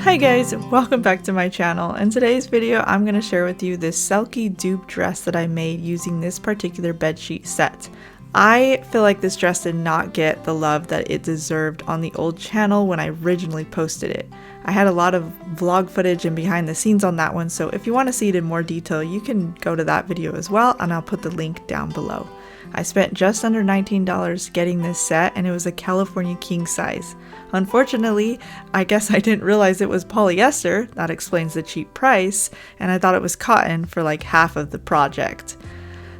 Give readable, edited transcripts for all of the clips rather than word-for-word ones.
Hi guys, welcome back to my channel. In today's video, I'm going to share with you this selkie dupe dress that I made using this particular bedsheet set. I feel like this dress did not get the love that it deserved on the old channel when I originally posted it. I had a lot of vlog footage and behind the scenes on that one, so if you want to see it in more detail, you can go to that video as well, and I'll put the link down below. I spent just under $19 getting this set, and it was a California king size. Unfortunately, I guess I didn't realize it was polyester, that explains the cheap price, and I thought it was cotton for like half of the project.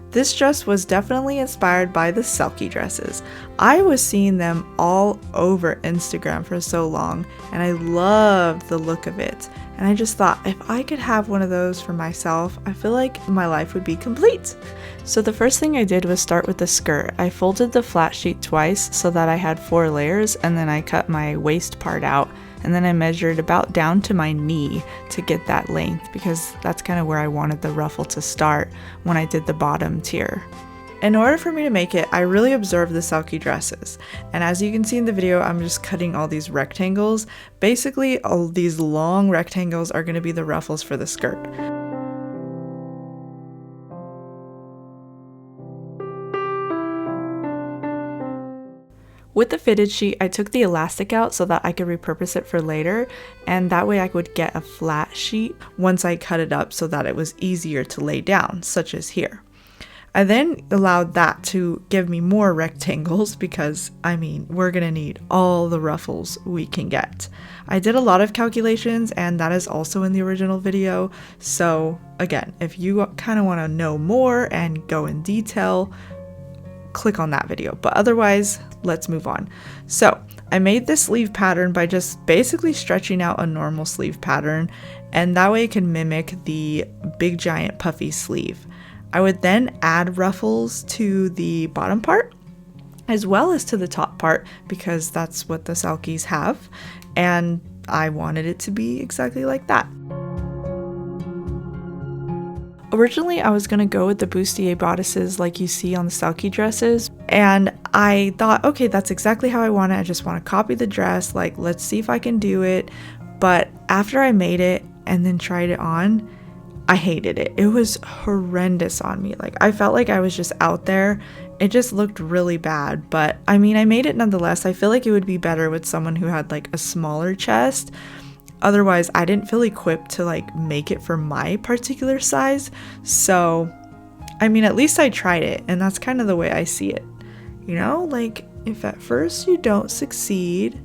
This dress was definitely inspired by the selkie dresses. I was seeing them all over Instagram for so long, and I loved the look of it. And I just thought, if I could have one of those for myself, I feel like my life would be complete. So the first thing I did was start with the skirt. I folded the flat sheet twice so that I had 4 layers, and then I cut my waist part out, and then I measured about down to my knee to get that length, because that's kind of where I wanted the ruffle to start when I did the bottom tier. In order for me to make it, I really observed the selkie dresses, and as you can see in the video, I'm just cutting all these rectangles. Basically, all these long rectangles are going to be the ruffles for the skirt. With the fitted sheet, I took the elastic out so that I could repurpose it for later, and that way I would get a flat sheet once I cut it up so that it was easier to lay down, such as here. I then allowed that to give me more rectangles because, I mean, we're gonna need all the ruffles we can get. I did a lot of calculations, and that is also in the original video, so again, if you kind of want to know more and go in detail, click on that video, but otherwise, let's move on. So I made this sleeve pattern by just basically stretching out a normal sleeve pattern, and that way it can mimic the big giant puffy sleeve. I would then add ruffles to the bottom part as well as to the top part because that's what the selkies have, and I wanted it to be exactly like that. Originally, I was going to go with the bustier bodices like you see on the selkie dresses, and I thought, okay, that's exactly how I want it. I just want to copy the dress, like, let's see if I can do it. But after I made it and then tried it on, I hated it. It was horrendous on me. Like, I felt like I was just out there. It just looked really bad, but I mean, I made it nonetheless. I feel like it would be better with someone who had like a smaller chest. Otherwise, I didn't feel equipped to like make it for my particular size. So, I mean, at least I tried it, and that's kind of the way I see it. You know, like if at first you don't succeed,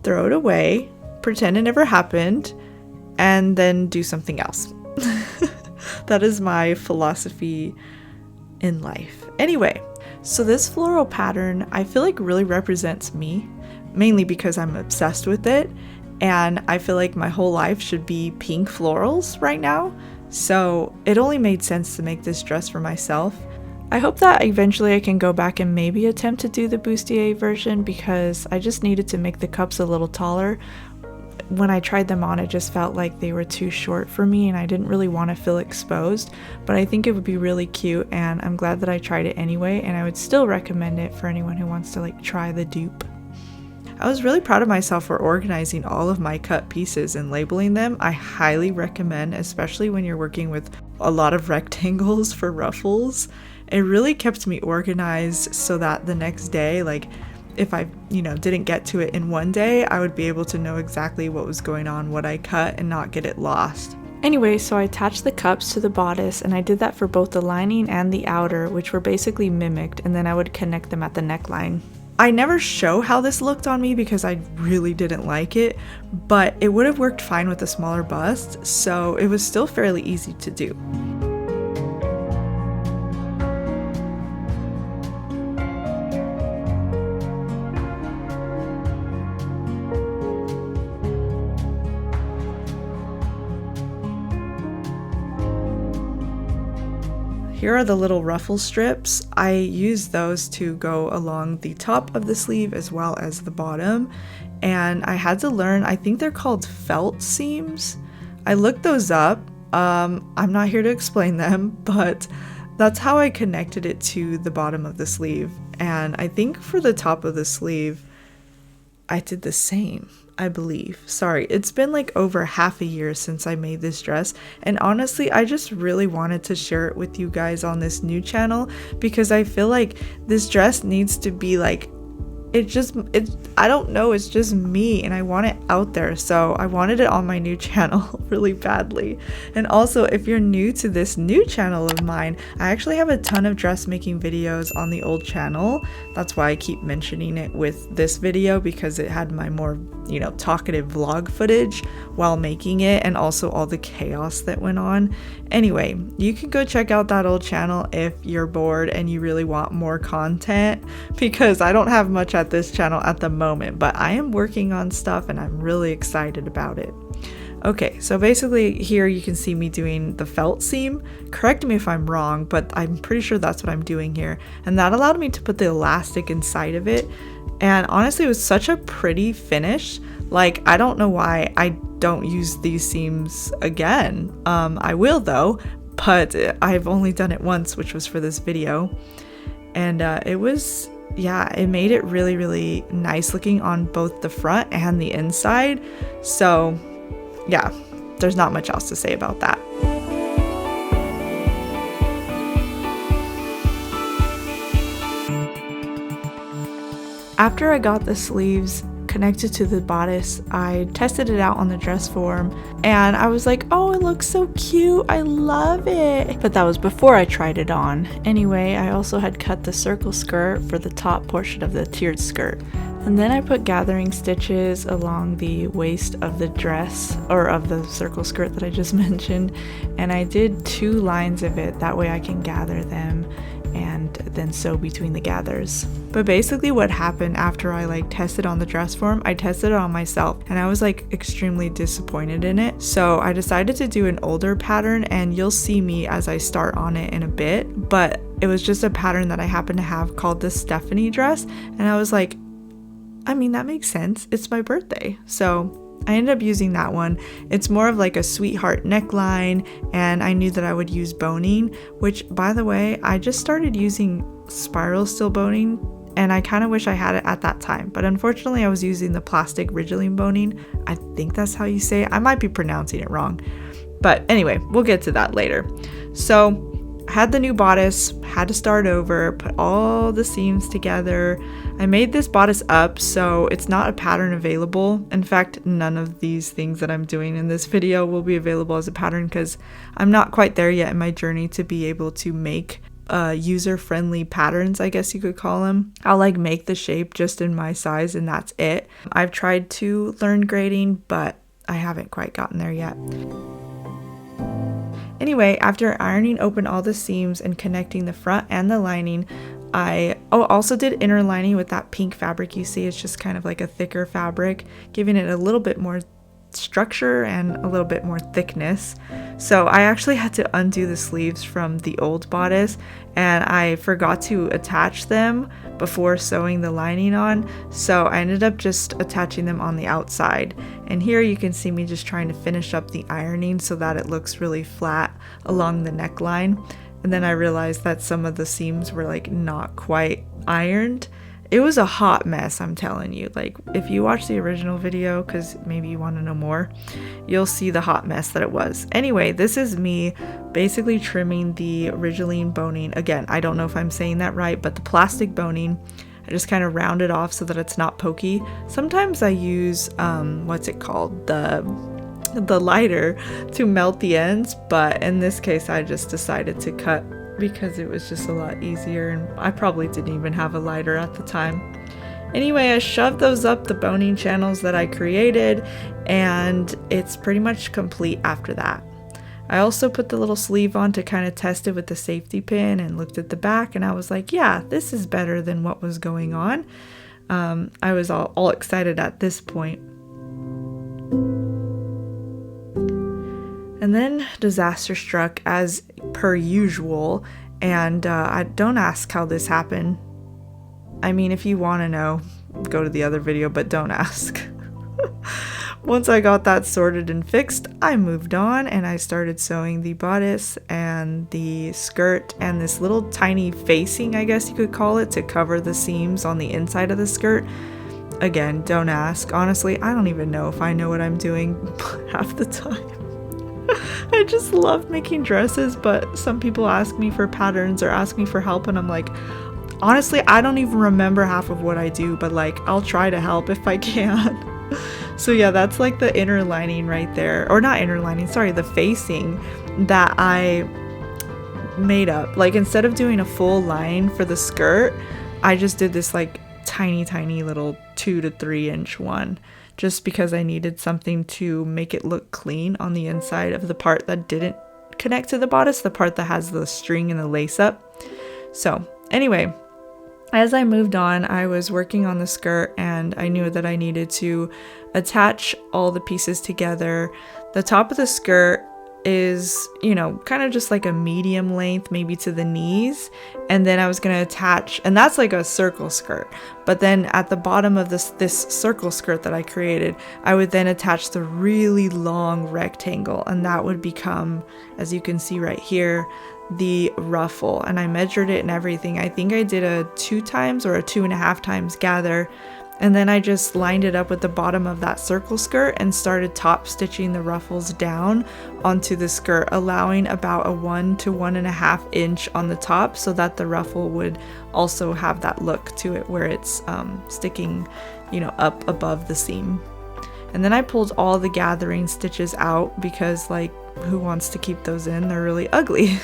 throw it away, pretend it never happened, and then do something else. That is my philosophy in life. Anyway, so this floral pattern I feel like really represents me, mainly because I'm obsessed with it. And I feel like my whole life should be pink florals right now. So it only made sense to make this dress for myself. I hope that eventually I can go back and maybe attempt to do the bustier version because I just needed to make the cups a little taller. When I tried them on, it just felt like they were too short for me and I didn't really want to feel exposed. But I think it would be really cute, and I'm glad that I tried it anyway, and I would still recommend it for anyone who wants to like try the dupe. I was really proud of myself for organizing all of my cut pieces and labeling them. I highly recommend, especially when you're working with a lot of rectangles for ruffles. It really kept me organized so that the next day, like if I, didn't get to it in one day, I would be able to know exactly what was going on, what I cut, and not get it lost. Anyway, so I attached the cups to the bodice, and I did that for both the lining and the outer, which were basically mimicked, and then I would connect them at the neckline. I never show how this looked on me because I really didn't like it, but it would have worked fine with a smaller bust, so it was still fairly easy to do. Here are the little ruffle strips. I used those to go along the top of the sleeve as well as the bottom, and I had to learn, I think they're called felt seams. I looked those up. I'm not here to explain them, but that's how I connected it to the bottom of the sleeve. And I think for the top of the sleeve, I did the same, I believe. Sorry, it's been like over half a year since I made this dress, and honestly, I just really wanted to share it with you guys on this new channel because I feel like this dress needs to be like, I don't know, it's just me and I want it out there, so I wanted it on my new channel really badly. And also, if you're new to this new channel of mine, I actually have a ton of dressmaking videos on the old channel. That's why I keep mentioning it with this video, because it had my more, talkative vlog footage while making it, and also all the chaos that went on. Anyway, you can go check out that old channel if you're bored and you really want more content, because I don't have much at this channel at the moment, but I am working on stuff and I'm really excited about it. Okay, so basically here you can see me doing the felt seam. Correct me if I'm wrong, but I'm pretty sure that's what I'm doing here. And that allowed me to put the elastic inside of it. And honestly, it was such a pretty finish. Like, I don't know why I don't use these seams again. I will though, but I've only done it once, which was for this video. And it made it really, really nice looking on both the front and the inside. So yeah, there's not much else to say about that. After I got the sleeves connected to the bodice, I tested it out on the dress form and I was like, oh, it looks so cute, I love it. But that was before I tried it on. Anyway, I also had cut the circle skirt for the top portion of the tiered skirt. And then I put gathering stitches along the waist of the dress, or of the circle skirt that I just mentioned, and I did 2 lines of it, that way I can gather them and then sew between the gathers. But basically what happened after I tested on the dress form, I tested it on myself and I was extremely disappointed in it. So I decided to do an older pattern, and you'll see me as I start on it in a bit, but it was just a pattern that I happen to have called the Stephanie dress, and I was like, I mean, that makes sense, it's my birthday. So I ended up using that one. It's more of a sweetheart neckline, and I knew that I would use boning, which, by the way, I just started using spiral steel boning, and I kind of wish I had it at that time, but unfortunately I was using the plastic Ridgeline boning. I think that's how you say it. I might be pronouncing it wrong, but anyway, we'll get to that later. So I had the new bodice, had to start over, put all the seams together. I made this bodice up, so it's not a pattern available. In fact, none of these things that I'm doing in this video will be available as a pattern because I'm not quite there yet in my journey to be able to make user-friendly patterns, I guess you could call them. I'll make the shape just in my size and that's it. I've tried to learn grading, but I haven't quite gotten there yet. Anyway, after ironing open all the seams and connecting the front and the lining, I also did inner lining with that pink fabric you see. It's just kind of like a thicker fabric, giving it a little bit more structure and a little bit more thickness. So I actually had to undo the sleeves from the old bodice, and I forgot to attach them before sewing the lining on, so I ended up just attaching them on the outside. And here you can see me just trying to finish up the ironing so that it looks really flat along the neckline. And then I realized that some of the seams were not quite ironed. It was a hot mess, I'm telling you. If you watch the original video, because maybe you want to know more, you'll see the hot mess that it was. Anyway, this is me basically trimming the Ridgeline boning. Again, I don't know if I'm saying that right, but the plastic boning, I just kind of round it off so that it's not pokey. Sometimes I use, what's it called? The lighter to melt the ends, but in this case, I just decided to cut because it was just a lot easier, and I probably didn't even have a lighter at the time. Anyway, I shoved those up the boning channels that I created, and it's pretty much complete after that. I also put the little sleeve on to kind of test it with the safety pin and looked at the back, and I was like, yeah, this is better than what was going on. I was all excited at this point. And then disaster struck as per usual, and I don't ask how this happened. I mean, if you want to know, go to the other video, but don't ask. Once I got that sorted and fixed, I moved on and I started sewing the bodice and the skirt and this little tiny facing, I guess you could call it, to cover the seams on the inside of the skirt. again, don't ask. Honestly, I don't even know if I know what I'm doing half the time. I just love making dresses, but some people ask me for patterns or ask me for help, and I'm like, honestly, I don't even remember half of what I do, but like, I'll try to help if I can. So yeah, that's like the inner lining right there, or not inner lining, sorry, the facing that I made up. Like, instead of doing a full line for the skirt, I just did this like tiny little 2 to 3 inch one, just because I needed something to make it look clean on the inside of the part that didn't connect to the bodice, the part that has the string and the lace up. So anyway, as I moved on, I was working on the skirt, and I knew that I needed to attach all the pieces together. The top of the skirt is, you know, kind of just like a medium length, maybe to the knees, and then I was going to attach, and that's like a circle skirt, but then at the bottom of this circle skirt that I created, I would then attach the really long rectangle, and that would become, as you can see right here, the ruffle. And I measured it and everything. I think I did a 2 times or a 2.5 times gather, and then I just lined it up with the bottom of that circle skirt and started top stitching the ruffles down onto the skirt, allowing about a 1 to 1.5 inch on the top, so that the ruffle would also have that look to it where it's sticking, you know, up above the seam. And then I pulled all the gathering stitches out, because like, who wants to keep those in? They're really ugly.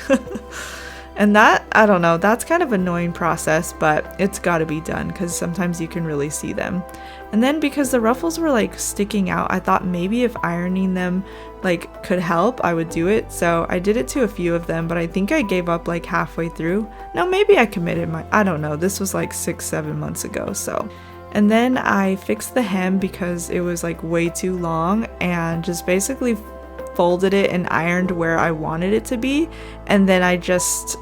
And that, I don't know, that's kind of an annoying process, but it's got to be done because sometimes you can really see them. And then because the ruffles were like sticking out, I thought maybe if ironing them like could help, I would do it. So I did it to a few of them, but I think I gave up like halfway through. No, maybe I committed I don't know. This was like 6-7 months ago, so. And then I fixed the hem because it was like way too long, and just basically folded it and ironed where I wanted it to be, and then I just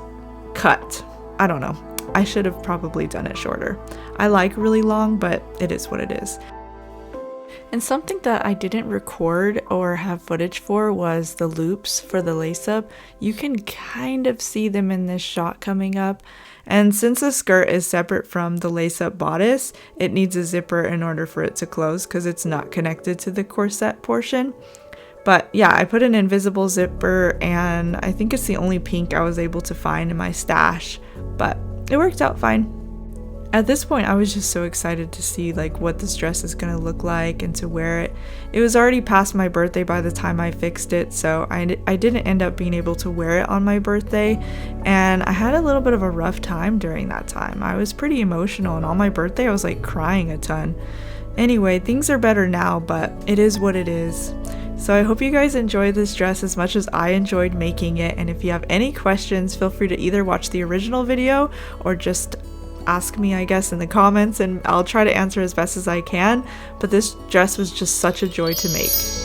cut. I don't know. I should have probably done it shorter. I like really long, but it is what it is. And something that I didn't record or have footage for was the loops for the lace up. You can kind of see them in this shot coming up. And since the skirt is separate from the lace up bodice, it needs a zipper in order for it to close because it's not connected to the corset portion. But yeah, I put an invisible zipper, and I think it's the only pink I was able to find in my stash, but it worked out fine. At this point, I was just so excited to see like what this dress is gonna look like and to wear it. It was already past my birthday by the time I fixed it, so I didn't end up being able to wear it on my birthday, and I had a little bit of a rough time during that time. I was pretty emotional, and on my birthday I was like crying a ton. Anyway, things are better now, but it is what it is. So I hope you guys enjoyed this dress as much as I enjoyed making it, and if you have any questions, feel free to either watch the original video or just ask me, I guess, in the comments, and I'll try to answer as best as I can. But this dress was just such a joy to make.